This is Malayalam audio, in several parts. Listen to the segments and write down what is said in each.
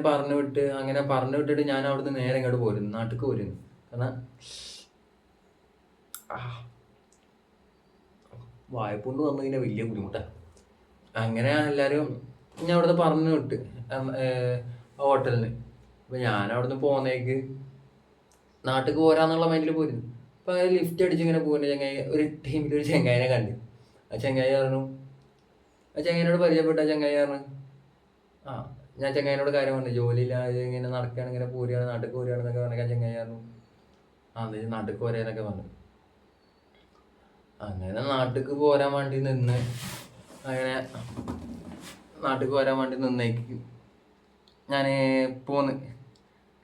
പറഞ്ഞു വിട്ടിട്ട് ഞാൻ അവിടുന്ന് നേരെ ഇങ്ങോട്ട് പോരുന്നു, നാട്ടിലേക്ക് പോരുന്നു. കാരണം വായ്പ വന്നു കഴിഞ്ഞാൽ വലിയ ബുദ്ധിമുട്ടാണ്. അങ്ങനെ എല്ലാവരും ഞാൻ അവിടുന്ന് പറഞ്ഞു വിട്ട് ഹോട്ടലിന്. അപ്പോൾ ഞാൻ അവിടുന്ന് പോകുന്നേക്ക് നാട്ടിലേക്ക് പോരാന്നുള്ള മൈൻഡിൽ പോയിരുന്നു. അപ്പോൾ അങ്ങനെ ലിഫ്റ്റ് അടിച്ച് ഇങ്ങനെ പോകുന്ന ചങ്ങായി, ഒരു ടീമിൽ ഒരു ചെങ്ങായിനെ കണ്ട്. ആ ചെങ്ങായി പറഞ്ഞു, ആ ചെങ്ങായിനോട് പരിചയപ്പെട്ട ചങ്ങായി പറഞ്ഞു, ആ ഞാൻ ചെങ്ങായിനോട് കാര്യം പറഞ്ഞു, ജോലിയില്ലാതെ ഇങ്ങനെ നടക്കുകയാണ്, ഇങ്ങനെ പോരുകയാണ്, നാട്ടിലേക്ക് പോരുകയാണെന്നൊക്കെ പറഞ്ഞാൽ ചെങ്ങായി പറഞ്ഞു, ആ നീ നാട്ടിലേക്ക് പോരാന്നൊക്കെ പറഞ്ഞു. അങ്ങനെ നാട്ടിലേക്ക് പോരാൻ വേണ്ടി നിന്ന്, അങ്ങനെ നാട്ടിലേക്ക് പോരാൻ വേണ്ടി നിന്നേക്ക് ഞാൻ പോന്ന്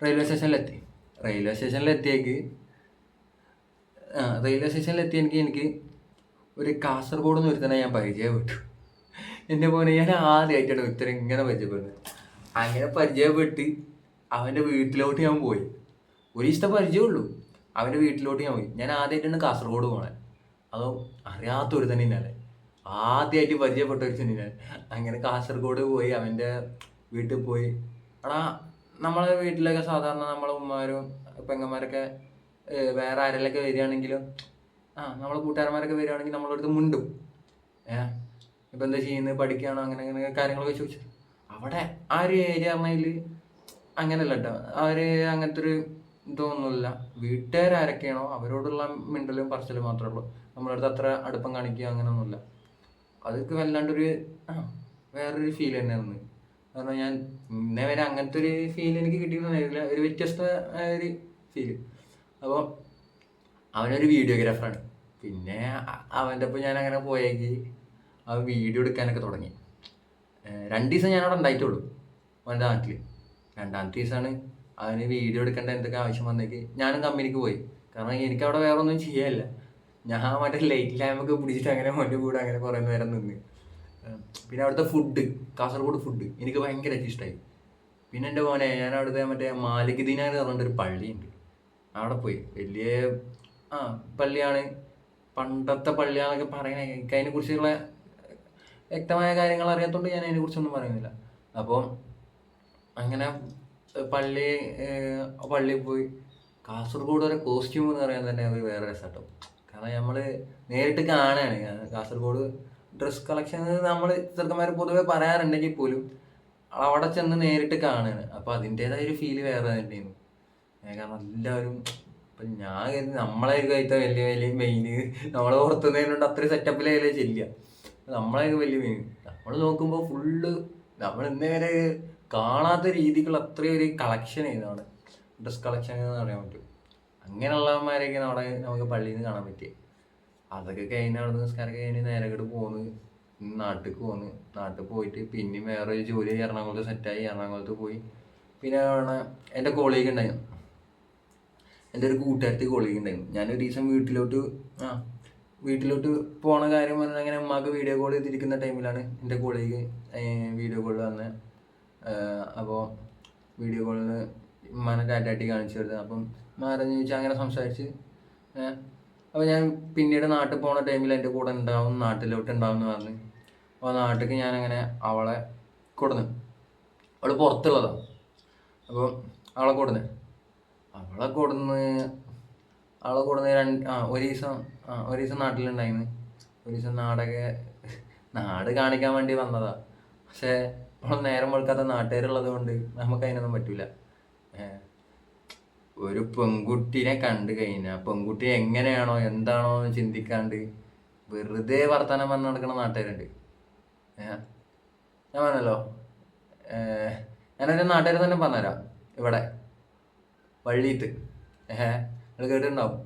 റെയിൽവേ സ്റ്റേഷനിലെത്തി. റെയിൽവേ സ്റ്റേഷനിലെത്തിയ എനിക്ക് ഒരു കാസർഗോഡ് നിന്ന് ഒരുത്തനെ ഞാൻ പരിചയപ്പെട്ടു. എൻ്റെ പോലെ ഞാൻ ആദ്യമായിട്ടാണ് ഒരുത്തരം ഇങ്ങനെ പരിചയപ്പെടുന്നത്. അങ്ങനെ പരിചയപ്പെട്ട് അവൻ്റെ വീട്ടിലോട്ട് ഞാൻ പോയി. ഒരു ദിവസത്തെ പരിചയമുള്ളൂ. അവൻ്റെ വീട്ടിലോട്ട് ഞാൻ പോയി. ഞാൻ ആദ്യമായിട്ടാണ് കാസർഗോഡ് പോണേ. അതോ അറിയാത്തൊരു തന്നെ ഇന്നലെ ആദ്യമായിട്ട് പരിചയപ്പെട്ട ഒരു തന്നെ. അങ്ങനെ കാസർഗോഡ് പോയി, അവൻ്റെ വീട്ടിൽ പോയി. എടാ നമ്മളെ വീട്ടിലൊക്കെ സാധാരണ നമ്മളെ ഉമ്മമാരും പെങ്ങന്മാരൊക്കെ വേറെ ആരെങ്കിലൊക്കെ വരികയാണെങ്കിലും നമ്മളെ കൂട്ടുകാരന്മാരൊക്കെ വരികയാണെങ്കിൽ നമ്മളടുത്ത് മുണ്ടും. ഇപ്പം എന്താ ചെയ്യുന്നത്, പഠിക്കുകയാണോ, അങ്ങനെ അങ്ങനെ കാര്യങ്ങളൊക്കെ ചോദിച്ചു. അവിടെ ആ ഒരു ഏരിയ പറഞ്ഞതിൽ അങ്ങനെയല്ല കേട്ടോ. അങ്ങനത്തെ ഒരു ഇതൊന്നുമില്ല. വീട്ടുകാരൊക്കെയാണോ അവരോടുള്ള മിണ്ടലും പറച്ചിലും മാത്രമേ ഉള്ളൂ. നമ്മളടുത്ത് അത്ര അടുപ്പം കാണിക്കുക അങ്ങനെയൊന്നുമില്ല. അതൊക്കെ വല്ലാണ്ടൊരു വേറൊരു ഫീൽ തന്നെയായിരുന്നു. കാരണം ഞാൻ ഇന്നേ വരെ അങ്ങനത്തെ ഒരു ഫീൽ എനിക്ക് കിട്ടിയിട്ടുണ്ടായിരുന്നില്ല. ഒരു വ്യത്യസ്ത ഒരു ഫീല്. അപ്പോൾ അവനൊരു വീഡിയോഗ്രാഫറാണ്. പിന്നെ അവൻ്റെ ഒപ്പം ഞാൻ അങ്ങനെ പോയേക്ക് അവൻ വീഡിയോ എടുക്കാനൊക്കെ തുടങ്ങി. 2 ദിവസം ഞാൻ അവിടെ ഉണ്ടായിട്ടുള്ളൂ അവൻ്റെ നാട്ടിൽ. 2ാമത്തെ ദിവസമാണ് അവന് വീഡിയോ എടുക്കേണ്ട എന്തൊക്കെ ആവശ്യം വന്നേക്ക് ഞാനും കമ്പനിക്ക് പോയി. കാരണം എനിക്കവിടെ വേറെ ഒന്നും ചെയ്യാനില്ല. ഞാൻ മറ്റേ ലൈറ്റ് ലാമ്പൊക്കെ പിടിച്ചിട്ട് അങ്ങനെ മോൻ്റെ കൂടെ അങ്ങനെ കുറേ നേരം നിന്ന്. പിന്നെ അവിടുത്തെ ഫുഡ്, കാസർഗോഡ് ഫുഡ് എനിക്ക് ഭയങ്കരമായിട്ട് ഇഷ്ടമായി. പിന്നെ എൻ്റെ മോനെ ഞാൻ അവിടുത്തെ മറ്റേ മാലിക് ദിനാർ എന്ന് പറഞ്ഞിട്ടൊരു പള്ളിയുണ്ട്, അവിടെ പോയി. വലിയ പള്ളിയാണ്, പണ്ടത്തെ പള്ളിയാണെന്നൊക്കെ പറയണേ. എനിക്ക് അതിനെക്കുറിച്ചുള്ള വ്യക്തമായ കാര്യങ്ങൾ അറിയാത്തതുകൊണ്ട് ഞാൻ അതിനെക്കുറിച്ചൊന്നും പറയുന്നില്ല. അപ്പോൾ അങ്ങനെ പള്ളിയിൽ പോയി. കാസർഗോഡ് വരെ കോസ്റ്റ്യൂം എന്ന് പറയാൻ തന്നെ ഒരു വേറെ രസമാട്ടോ. കാരണം നമ്മൾ നേരിട്ട് കാണുകയാണ്. കാസർഗോഡ് ഡ്രസ് കളക്ഷൻ നമ്മൾ ചെറുക്കന്മാർ പൊതുവെ പറയാറുണ്ടെങ്കിൽ പോലും അവിടെ ചെന്ന് നേരിട്ട് കാണുകയാണ്. അപ്പോൾ അതിൻ്റേതായ ഒരു ഫീല് വേറെ തന്നെയായിരുന്നു. കാരണം എല്ലാവരും ഇപ്പം ഞാൻ കരുതി നമ്മളായിരിക്കും അതിൻ്റെ വലിയ വലിയ മെയിന്. നമ്മളെ പുറത്തുനിന്നുകൊണ്ട് അത്രയും സെറ്റപ്പിലല്ലേ ചെല്ലുക. നമ്മളായിരിക്കും വലിയ മെയിൻ. നമ്മൾ നോക്കുമ്പോൾ ഫുള്ള് നമ്മൾ ഇന്നേ വരെ കാണാത്ത രീതിക്കുള്ള അത്രയും ഒരു കളക്ഷൻ ആയിരുന്നു അവിടെ. ഡ്രസ് കളക്ഷൻ എന്ന് പറയാൻ പറ്റും. അങ്ങനെയുള്ളവന്മാരെയൊക്കെ നമുക്ക് പള്ളിയിൽ നിന്ന് കാണാൻ പറ്റി. അതൊക്കെ കഴിഞ്ഞ് അവിടെ നിസ്കാരമൊക്കെ കഴിഞ്ഞ് നേരെ പോന്ന് നാട്ടിലേക്ക് പോന്ന്. നാട്ടിൽ പോയിട്ട് പിന്നെയും വേറെ ഒരു ജോലി എറണാകുളത്ത് സെറ്റായി. എറണാകുളത്ത് പോയി. പിന്നെ എൻ്റെ കോളേജ് ഉണ്ടായിരുന്നു, എൻ്റെ ഒരു കൂട്ടുകാരത്തി കോളേജ് ഉണ്ടായിരുന്നു. ഞാനൊരു ദിവസം വീട്ടിലോട്ട് പോണ കാര്യം പറഞ്ഞാൽ അങ്ങനെ ഉമ്മാക്ക് വീഡിയോ കോൾ ചെയ്തിരിക്കുന്ന ടൈമിലാണ് എൻ്റെ കോളേജ് വീഡിയോ കോൾ വന്നത്. അപ്പോൾ വീഡിയോ കോളിൽ ഉമ്മാനെ ടാറ്റാട്ടി കാണിച്ചു കൊടുത്തത്. അപ്പം മാരെന്ന് ചോദിച്ചാൽ അങ്ങനെ സംസാരിച്ച്. അപ്പോൾ ഞാൻ പിന്നീട് നാട്ടിൽ പോണ ടൈമിൽ എൻ്റെ കൂടെ നാട്ടിലോട്ട് ഉണ്ടാവും എന്ന് പറഞ്ഞ്. അപ്പോൾ നാട്ടിലേക്ക് ഞാനങ്ങനെ അവളെ കൊടുന്ന്, അവൾ പുറത്തുള്ളതാണ്. അപ്പോൾ അവളെ കൊടുന്ന് ഒരു ദിവസം നാട്ടിലുണ്ടായിരുന്നു. ഒരു ദിവസം നാട് കാണിക്കാൻ വേണ്ടി വന്നതാ. പക്ഷേ നമ്മൾ നേരം വെളുക്കാത്ത നാട്ടുകാരുള്ളത് കൊണ്ട് നമുക്ക് അതിനൊന്നും പറ്റൂല. ഒരു പെൺകുട്ടീനെ കണ്ടു കഴിഞ്ഞാൽ പെൺകുട്ടി എങ്ങനെയാണോ എന്താണോ എന്ന് ചിന്തിക്കാണ്ട് വെറുതെ വർത്തമാനം പറഞ്ഞ് നടക്കുന്ന നാട്ടുകാരുണ്ട്. ഞാൻ പറഞ്ഞല്ലോ, ഞാനൊരു നാട്ടുകാർ തന്നെ പറഞ്ഞുതരാം. ഇവിടെ വള്ളീത്ത് നിങ്ങൾ കേട്ടിട്ടുണ്ടാവും,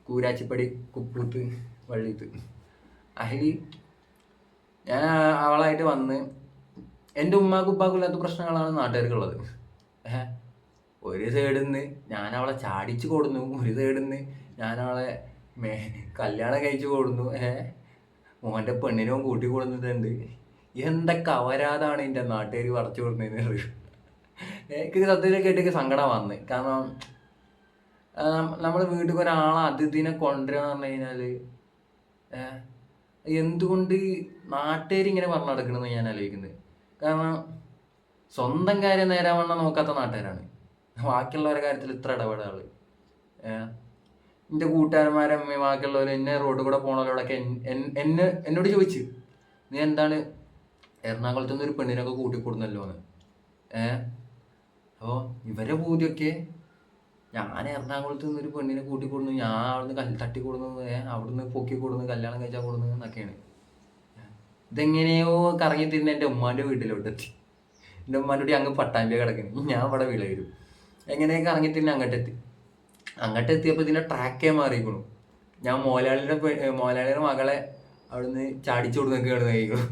കൂരാച്ചിപ്പടി കുപ്പൂത്ത് വള്ളീത്ത്. അതിൽ ഞാൻ അവളായിട്ട് വന്ന് എൻ്റെ ഉമ്മാക്കും ഉപ്പാക്കും ഇല്ലാത്ത പ്രശ്നങ്ങളാണ് നാട്ടുകാർക്കുള്ളത്. ഒരു സൈഡിൽ നിന്ന് ഞാൻ അവളെ ചാടിച്ച് കൊടുന്നു, ഒരു സൈഡിൽ നിന്ന് ഞാൻ അവളെ കല്യാണം കഴിച്ച് കൊടുന്നു. മോൻ്റെ പെണ്ണിനും കൂട്ടി കൊടുത്തിട്ടുണ്ട്. എന്തൊക്കെ അപരാധമാണ് എൻ്റെ നാട്ടുകാർ പറിച്ചു കൊടുക്കുന്നതെന്ന് അറിയും. എനിക്ക് സത്യത്തിൽ കേട്ടേക്ക് സങ്കടം വന്ന്. കാരണം നമ്മൾ വീട്ടിൽ ഒരാളെ അതിഥിനെ കൊണ്ടുവരിക എന്ന് പറഞ്ഞു കഴിഞ്ഞാൽ എന്തുകൊണ്ട് നാട്ടുകാരിങ്ങനെ പറഞ്ഞു നടക്കണമെന്ന് ഞാൻ ആലോചിക്കുന്നത്. കാരണം സ്വന്തം കാര്യം നേരാവണ്ണം നോക്കാത്ത നാട്ടുകാരാണ് ബാക്കിയുള്ളവരുടെ കാര്യത്തിൽ ഇത്ര ഇടപെടാള്. എൻ്റെ കൂട്ടുകാരന്മാരമ്മ ബാക്കിയുള്ളവർ എന്നെ റോഡിൽ കൂടെ പോണവരോടൊക്കെ എന്നോട് ചോദിച്ചു, നീ എന്താണ് എറണാകുളത്തു നിന്ന് ഒരു പെണ്ണിനൊക്കെ കൂട്ടിക്കൊടുന്നല്ലോ എന്ന്. അപ്പോൾ ഇവരെ പൂതിയൊക്കെ ഞാൻ എറണാകുളത്ത് നിന്ന് ഒരു പെണ്ണിനെ കൂട്ടിക്കൊടുന്നു, ഞാൻ അവിടുന്ന് തട്ടിക്കൊടുന്നു, അവിടുന്ന് പൊക്കിക്കൊടുന്നു, കല്യാണം കഴിച്ചാൽ കൊടുന്നു എന്നൊക്കെയാണ്. ഇതെങ്ങനെയോ കറങ്ങി തിരിഞ്ഞ് എൻ്റെ ഉമ്മാൻ്റെ വീട്ടിലോട്ടെത്തി. എൻ്റെ ഉമ്മാൻ്റെ കൂടി അങ്ങ് പട്ടാമ്പി കിടക്കുന്നു, ഞാൻ ഇവിടെ വിളവരും. എങ്ങനെയൊക്കെ കറങ്ങി തിരിഞ്ഞ് അങ്ങോട്ടെത്തിയപ്പോൾ ഇതിൻ്റെ ട്രാക്കേ മാറിയിരിക്കണു. ഞാൻ മോലാളിയുടെ മകളെ അവിടുന്ന് ചാടിച്ചു കൊടുക്കുന്നൊക്കെയാണ് കഴിക്കണം.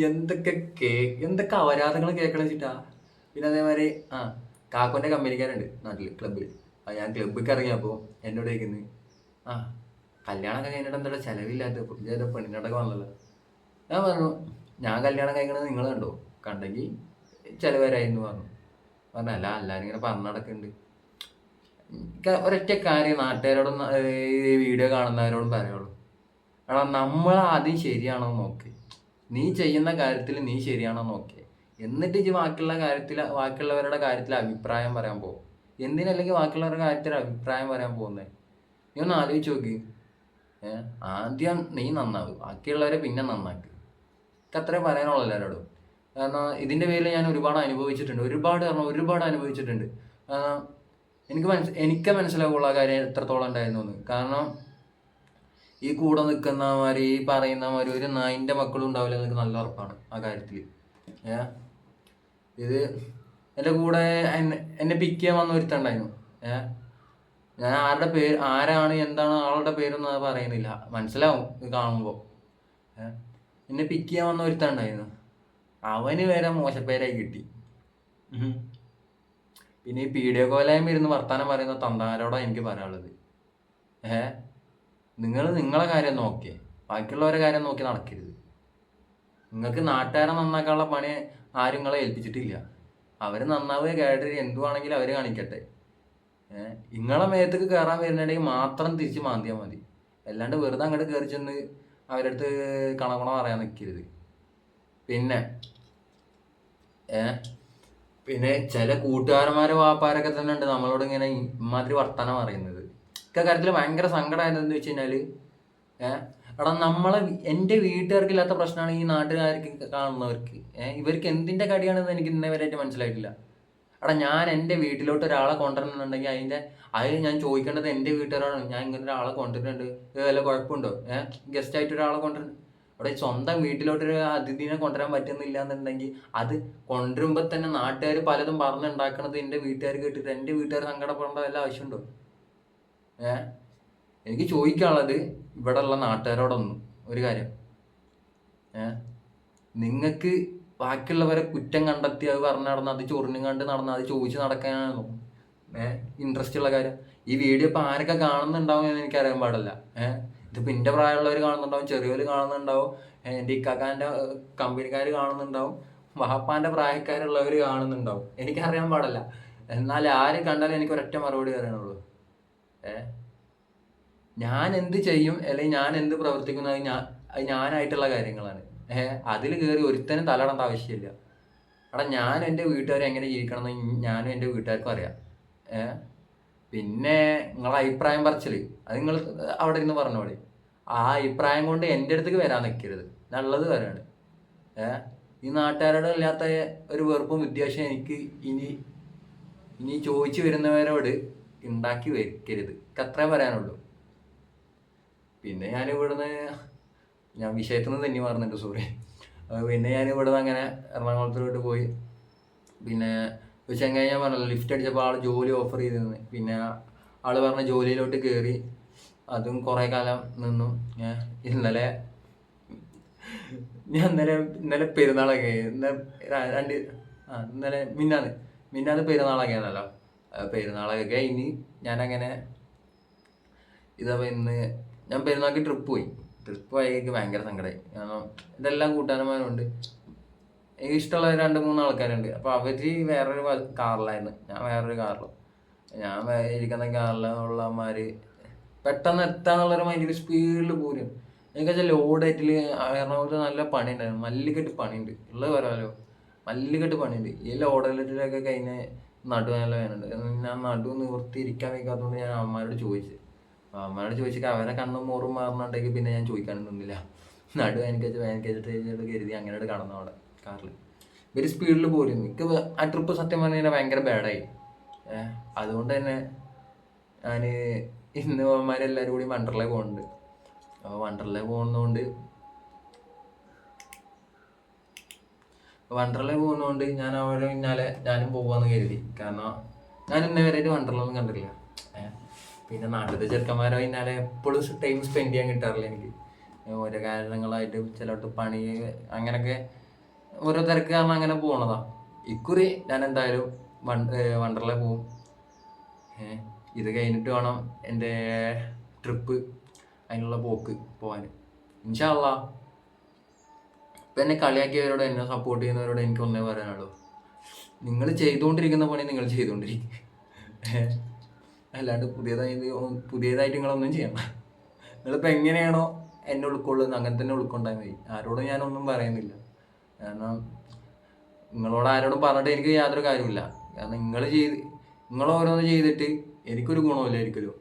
എന്തൊക്കെ അപരാധങ്ങൾ കേൾക്കണം വെച്ചിട്ടാ. പിന്നെ അതേമാതിരി കാക്കോൻ്റെ കമ്പനിക്കാരുണ്ട് നാട്ടിൽ ക്ലബ്ബിൽ. ഞാൻ ക്ലബ്ബിൽ ഇറങ്ങിയപ്പോൾ എന്നോട് ചോദിക്കുന്നത്, കല്യാണമൊക്കെ കഴിഞ്ഞിട്ട് എന്താ ചിലവില്ലാത്ത പുതിയ പെണ്ണിനോടൊക്കെ വന്നല്ലോ. ഞാൻ പറഞ്ഞു, ഞാൻ കല്യാണം കഴിക്കണത് നിങ്ങൾ കണ്ടോ? കണ്ടെങ്കിൽ ചിലവരായിരുന്നു പറഞ്ഞല്ല എല്ലാവരും ഇങ്ങനെ പറഞ്ഞു നടക്കുന്നുണ്ട്. ഒരൊറ്റ കാര്യം നാട്ടുകാരോടും ഈ വീഡിയോ കാണുന്നവരോടും പറയുള്ളൂ, എടാ നമ്മൾ ആദ്യം ശരിയാണോ നോക്ക്. നീ ചെയ്യുന്ന കാര്യത്തിൽ നീ ശരിയാണോ നോക്കി, എന്നിട്ട് ഇജ്ജ് ബാക്കിയുള്ളവരുടെ കാര്യത്തിൽ അഭിപ്രായം പറയാൻ പോകും. എന്തിനല്ലെങ്കിൽ ബാക്കിയുള്ളവരുടെ കാര്യത്തിൽ അഭിപ്രായം പറയാൻ പോകുന്നത്? നീ ഒന്ന് ആലോചിച്ച് നോക്ക്. ആദ്യം നീ നന്നാവും, ബാക്കിയുള്ളവരെ പിന്നെ നന്നാക്ക്. എനിക്ക് അത്രേ പറയാനുള്ളൂ എല്ലാവരോടും. കാരണം ഇതിൻ്റെ പേരിൽ ഞാൻ ഒരുപാട് അനുഭവിച്ചിട്ടുണ്ട്. എനിക്ക് മനസ്സിലാവുള്ള ആ കാര്യം എത്രത്തോളം ഉണ്ടായിരുന്നു എന്ന്. കാരണം ഈ കൂടെ നിൽക്കുന്നമാര് ഈ പറയുന്നമാര് ഒരു നായിൻ്റെ മക്കളും ഉണ്ടാവില്ല, എനിക്ക് നല്ല ഉറപ്പാണ് ആ കാര്യത്തിൽ. ഇത് എൻ്റെ കൂടെ എന്നെ പിക്ക് ചെയ്യാൻ വന്ന ഒരുത്തുണ്ടായിരുന്നു. ഞാൻ ആരാണ് എന്താണ് ആളുടെ പേരൊന്നും അത് പറയുന്നില്ല, മനസ്സിലാവും ഇത് കാണുമ്പോൾ. എന്നെ പിക്ക് ചെയ്യാൻ വന്ന ഒരുത്തുണ്ടായിരുന്നു, അവന് വരെ മോശപ്പേരായി കിട്ടി. പിന്നെ ഈ വീഡിയോ കോലായ്മ ഇരുന്ന് വർത്താനം പറയുന്ന തന്താരോടാണ് എനിക്ക് പറയാനുള്ളത്. നിങ്ങളെ കാര്യം നോക്കിയേ, ബാക്കിയുള്ളവരുടെ കാര്യം നോക്കി നടക്കരുത്. നിങ്ങൾക്ക് നാട്ടുകാരെ നന്നാക്കാനുള്ള പണി ആരും നിങ്ങളെ ഏൽപ്പിച്ചിട്ടില്ല. അവർ നന്നാവുക കേട്ടത് എന്തുവാണെങ്കിലും അവർ കാണിക്കട്ടെ. നിങ്ങളെ മേത്തേക്ക് കയറാൻ വരുന്നുണ്ടെങ്കിൽ മാത്രം തിരിച്ച് മാന്തിയാൽ മതി. അല്ലാണ്ട് വെറുതെ അങ്ങോട്ട് കയറി ചെന്ന് അവരുടെ അടുത്ത് കണകുണ പറയാൻ നിൽക്കരുത്. പിന്നെ ചില കൂട്ടുകാരന്മാരെ വാപ്പാരൊക്കെ തന്നെ ഉണ്ട് നമ്മളോട് ഇങ്ങനെ ഇമാതിരി വർത്തമാനം പറയുന്നത്. കാര്യത്തിൽ ഭയങ്കര സങ്കടമായതെന്ന് വെച്ച് കഴിഞ്ഞാൽ, എടാ എൻ്റെ വീട്ടുകാർക്കില്ലാത്ത പ്രശ്നമാണ് ഈ നാട്ടുകാർക്ക് കാണുന്നവർക്ക്. ഇവർക്ക് എന്തിൻ്റെ കടിയാണെന്ന് എനിക്ക് ഇന്നേ വരെയായിട്ട് മനസ്സിലായിട്ടില്ല. എടാ ഞാൻ എൻ്റെ വീട്ടിലോട്ട് ഒരാളെ കൊണ്ടുവരുന്നുണ്ടെങ്കിൽ അത് ഞാൻ ചോദിക്കേണ്ടത് എൻ്റെ വീട്ടുകാരാണ്. ഞാൻ ഇങ്ങനെ ഒരാളെ കൊണ്ടുവരുന്നുണ്ട്, വല്ല കുഴപ്പമുണ്ടോ? ഗസ്റ്റായിട്ട് ഒരാളെ കൊണ്ടുവരുന്നു. അവിടെ സ്വന്തം വീട്ടിലോട്ടൊരു അതിഥിനെ കൊണ്ടുവരാൻ പറ്റുന്നില്ല എന്നുണ്ടെങ്കിൽ അത് കൊണ്ടുവരുമ്പോൾ തന്നെ നാട്ടുകാർ പലതും പറഞ്ഞുണ്ടാക്കണത് എൻ്റെ വീട്ടുകാർ കേട്ടിട്ട് എൻ്റെ വീട്ടുകാർ സങ്കടപ്പെടേണ്ട വല്ല ആവശ്യമുണ്ടോ? എനിക്ക് ചോദിക്കാനുള്ളത് ഇവിടെ ഉള്ള നാട്ടുകാരോടൊന്നും ഒരു കാര്യം, നിങ്ങൾക്ക് ബാക്കിയുള്ളവരെ കുറ്റം കണ്ടെത്തി അത് പറഞ്ഞു നടന്ന് അത് ചൊറിഞ്ഞും കണ്ട് നടന്ന് അത് ചോദിച്ച് നടക്കാനാണോ ഇൻട്രസ്റ്റ് ഉള്ള കാര്യം? ഈ വീഡിയോ ഇപ്പം ആരൊക്കെ കാണുന്നുണ്ടാവും എന്ന് എനിക്കറിയാൻ പാടില്ല. ഇതിപ്പോൾ എൻ്റെ പ്രായമുള്ളവർ കാണുന്നുണ്ടാവും, ചെറിയവർ കാണുന്നുണ്ടാവും, എൻ്റെ ഇക്കാക്കാൻ്റെ കമ്പനിക്കാർ കാണുന്നുണ്ടാവും, വാപ്പാൻ്റെ പ്രായക്കാരുള്ളവർ കാണുന്നുണ്ടാവും, എനിക്കറിയാൻ പാടില്ല. എന്നാൽ ആര് കണ്ടാലും എനിക്ക് ഒരൊറ്റ മറുപടി പറയാനുള്ളൂ, ഞാൻ എന്ത് ചെയ്യും അല്ലെങ്കിൽ ഞാൻ എന്ത് പ്രവർത്തിക്കുന്നു അത് ഞാനായിട്ടുള്ള കാര്യങ്ങളാണ്. അതിൽ കയറി ഒരുത്തനും തലയിടേണ്ട ആവശ്യമില്ല. ഞാൻ എൻ്റെ വീട്ടുകാരെ എങ്ങനെ ജീവിക്കണം എന്ന് ഞാനും എൻ്റെ വീട്ടുകാർക്കും അറിയാം. പിന്നെ നിങ്ങളെ അഭിപ്രായം പറച്ചിൽ അത് നിങ്ങൾ അവിടെ ഇരുന്ന് പറഞ്ഞോളി. ആ അഭിപ്രായം കൊണ്ട് എൻ്റെ അടുത്തേക്ക് വരാൻ നിൽക്കരുത്, നല്ലത് വരാണ്. ഈ നാട്ടുകാരോട് ഇല്ലാത്ത ഒരു വെറുപ്പും വിദ്വേഷം എനിക്ക് ഇനി ചോദിച്ചു വരുന്നവരോട് ഉണ്ടാക്കി വെക്കരുത്. എനിക്ക് അത്രേ പറയാനുള്ളൂ. പിന്നെ ഞാൻ വിഷയത്തിൽ നിന്ന് തന്നെ മാറുന്നുണ്ട്, സോറി. പിന്നെ ഞാനിവിടുന്ന് അങ്ങനെ എറണാകുളത്തിലോട്ട് പോയി. പിന്നെ ഒരു ചങ്ങായി ഞാൻ പറഞ്ഞല്ലോ ലിഫ്റ്റ് അടിച്ചപ്പോൾ ആൾ ജോലി ഓഫർ ചെയ്തിരുന്നു. പിന്നെ ആൾ പറഞ്ഞ ജോലിയിലോട്ട് കയറി, അതും കുറേ കാലം നിന്നു. ഇന്നലെ പെരുന്നാളൊക്കെ ഇന്നലെ മിന്നാന്ന് പെരുന്നാളൊക്കെ ആണല്ലോ. പെരുന്നാളൊക്കെ കഴിഞ്ഞ് ഞാനങ്ങനെ ഇന്ന് ഞാൻ പെരുന്നാൾക്ക് ട്രിപ്പ് പോയി എനിക്ക് ഭയങ്കര സങ്കടമായി. കാരണം ഇതെല്ലാം കൂട്ടുകാരന്മാരുണ്ട്, എനിക്ക് ഇഷ്ടമുള്ള 2-3 ആൾക്കാരുണ്ട്. അപ്പോൾ അവർ വേറൊരു കാറിലായിരുന്നു, ഞാൻ വേറൊരു കാറിലും. ഞാൻ ഇരിക്കുന്ന കാറിലുള്ളമാർ പെട്ടെന്ന് എത്താന്നുള്ളൊരു മൈൻഡിൽ സ്പീഡിൽ പോരും. എനിക്ക് വെച്ചാൽ ലോഡായിട്ടിൽ എറണാകുളത്ത് നല്ല പണി ഉണ്ടായിരുന്നു, മല്ലിക്കെട്ട് പണിയുണ്ട് ഉള്ളത് പറയാമല്ലോ. മല്ലിക്കെട്ട് പണിയുണ്ട്. ഈ ലോഡലിലൊക്കെ കഴിഞ്ഞ് നടുവേനല്ല വേനുണ്ട്. ഞാൻ നടു നിവർത്തി ഇരിക്കാൻ വയ്ക്കാത്തതുകൊണ്ട് ഞാൻ അമ്മമാരോട് ചോദിച്ചു. അമ്മമാരോട് ചോദിച്ചിട്ട് അവരെ കണ്ണും മോറും മാറുന്നുണ്ടെങ്കിൽ പിന്നെ ഞാൻ ചോദിക്കാനും നിന്നില്ല. നടു വേനൽക്കഴിച്ചിട്ട് കരുതി അങ്ങനെ കടന്നു അവിടെ കാറിൽ. ഇവര് സ്പീഡിൽ പോരും. എനിക്ക് ആ ട്രിപ്പ് സത്യം പറഞ്ഞു കഴിഞ്ഞാൽ ഭയങ്കര ബാഡായി. അതുകൊണ്ട് തന്നെ ഞാൻ ഇന്ന് അവന്മാരെല്ലാവരും കൂടി വണ്ടർലേ പോകുന്നുണ്ട്. അപ്പോൾ വണ്ടർലേ പോകുന്നതുകൊണ്ട് ഞാൻ അവരെ പിന്നാലെ ഞാനും പോകാമെന്ന് കരുതി. കാരണം ഞാൻ ഇന്നേ വരെയായിട്ട് വണ്ടർലൊന്നും കണ്ടിട്ടില്ല. പിന്നെ നാട്ടിലത്തെ ചെറുക്കന്മാരെ പിന്നാലെ എപ്പോഴും ടൈം സ്പെൻഡ് ചെയ്യാൻ കിട്ടാറില്ല എനിക്ക്. ഓരോ കാരണങ്ങളായിട്ട് ചിലട്ട് പണി അങ്ങനെയൊക്കെ ഓരോ തിരക്ക് കാരണം അങ്ങനെ പോണതാ. ഇക്കുറി ഞാൻ എന്തായാലും വണ്ടർലേ പോവും. ഇത് കഴിഞ്ഞിട്ട് വേണം എൻ്റെ ട്രിപ്പ് അതിനുള്ള പോക്ക് പോകാൻ. ഇൻഷാ അള്ളാ. ഇപ്പം എന്നെ കളിയാക്കിയവരോട് എന്നെ സപ്പോർട്ട് ചെയ്യുന്നവരോട് എനിക്ക് ഒന്നേ പറയാനുള്ളൂ, നിങ്ങൾ ചെയ്തുകൊണ്ടിരിക്കുന്ന പണി നിങ്ങൾ ചെയ്തുകൊണ്ടിരിക്കും. അല്ലാണ്ട് പുതിയതായിട്ട് നിങ്ങളൊന്നും ചെയ്യണം. നിങ്ങളിപ്പോൾ എങ്ങനെയാണോ എന്നെ ഉൾക്കൊള്ളുന്നത് അങ്ങനെ തന്നെ ഉൾക്കൊണ്ടാൽ മതി. ആരോടും ഞാനൊന്നും പറയുന്നില്ല. കാരണം നിങ്ങളോട് ആരോടും പറഞ്ഞിട്ട് എനിക്ക് യാതൊരു കാര്യമില്ല. കാരണം നിങ്ങൾ ഓരോന്ന് ചെയ്തിട്ട് എനിക്കൊരു ഗുണമില്ല ഒരിക്കലും.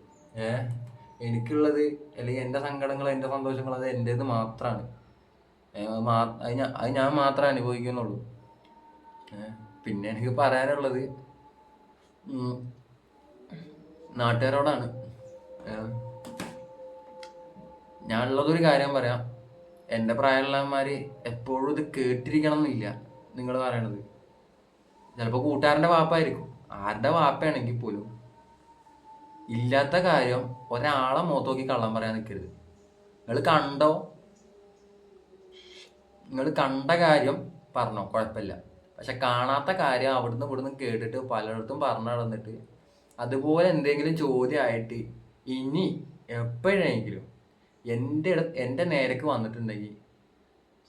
എനിക്കുള്ളത് അല്ലെങ്കിൽ എൻ്റെ സങ്കടങ്ങൾ എൻ്റെ സന്തോഷങ്ങൾ അത് എൻ്റേത് മാത്രമാണ്. അത് ഞാൻ മാത്രമേ അനുഭവിക്കുന്നുള്ളൂ. പിന്നെ എനിക്ക് പറയാനുള്ളത് നാട്ടുകാരോടാണ്. ഞാനുള്ളതൊരു കാര്യം പറയാം, എൻ്റെ പ്രായമുള്ളവന്മാർ എപ്പോഴും ഇത് കേട്ടിരിക്കണം എന്നില്ല നിങ്ങൾ പറയണത്. ചിലപ്പോൾ കൂട്ടുകാരൻ്റെ വാപ്പായിരിക്കും, ആരുടെ വാപ്പയാണെങ്കിൽ പോലും ഇല്ലാത്ത കാര്യം ഒരാളെ മുഖത്ത് നോക്കി കള്ളം പറയാൻ നിൽക്കരുത്. നിങ്ങൾ കണ്ട കാര്യം പറഞ്ഞോ, കുഴപ്പമില്ല. പക്ഷെ കാണാത്ത കാര്യം അവിടുന്ന് ഇവിടുന്ന് കേട്ടിട്ട് പലയിടത്തും പറഞ്ഞു നടന്നിട്ട് അതുപോലെ എന്തെങ്കിലും ചോദ്യമായിട്ട് ഇനി എപ്പോഴെങ്കിലും എൻ്റെ നേരക്ക് വന്നിട്ടുണ്ടെങ്കിൽ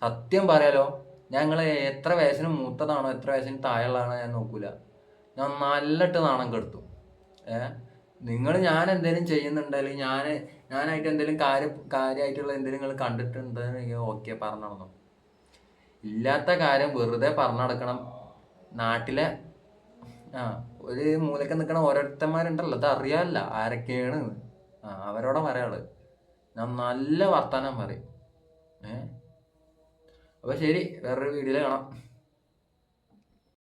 സത്യം പറയാലോ, ഞങ്ങൾ എത്ര വയസ്സിന് മൂത്തതാണോ എത്ര വയസ്സിന് താഴെയുള്ളതാണോ ഞാൻ നോക്കൂല, ഞാൻ നല്ലിട്ട് നാണം കെടുത്തും. ഞാൻ എന്തെങ്കിലും ചെയ്യുന്നുണ്ട് അല്ലെങ്കിൽ ഞാനായിട്ട് എന്തെങ്കിലും കാര്യമായിട്ടുള്ള എന്തെങ്കിലും നിങ്ങൾ കണ്ടിട്ടുണ്ടെങ്കിൽ ഓക്കെ പറഞ്ഞു നടന്നോ. ഇല്ലാത്ത കാര്യം വെറുതെ പറഞ്ഞു നടക്കണം. നാട്ടിലെ ഒരു മൂലക്ക് നിൽക്കണ ഓരോരുത്തന്മാരുണ്ടല്ലോ, അത് അറിയാമല്ല ആരൊക്കെയാണ്. അവരോടെ പറയാനുള്ളത് ഞാൻ നല്ല വർത്താനം പറയും. അപ്പോൾ ശരി, വേറൊരു വീഡിയോയിൽ കാണാം.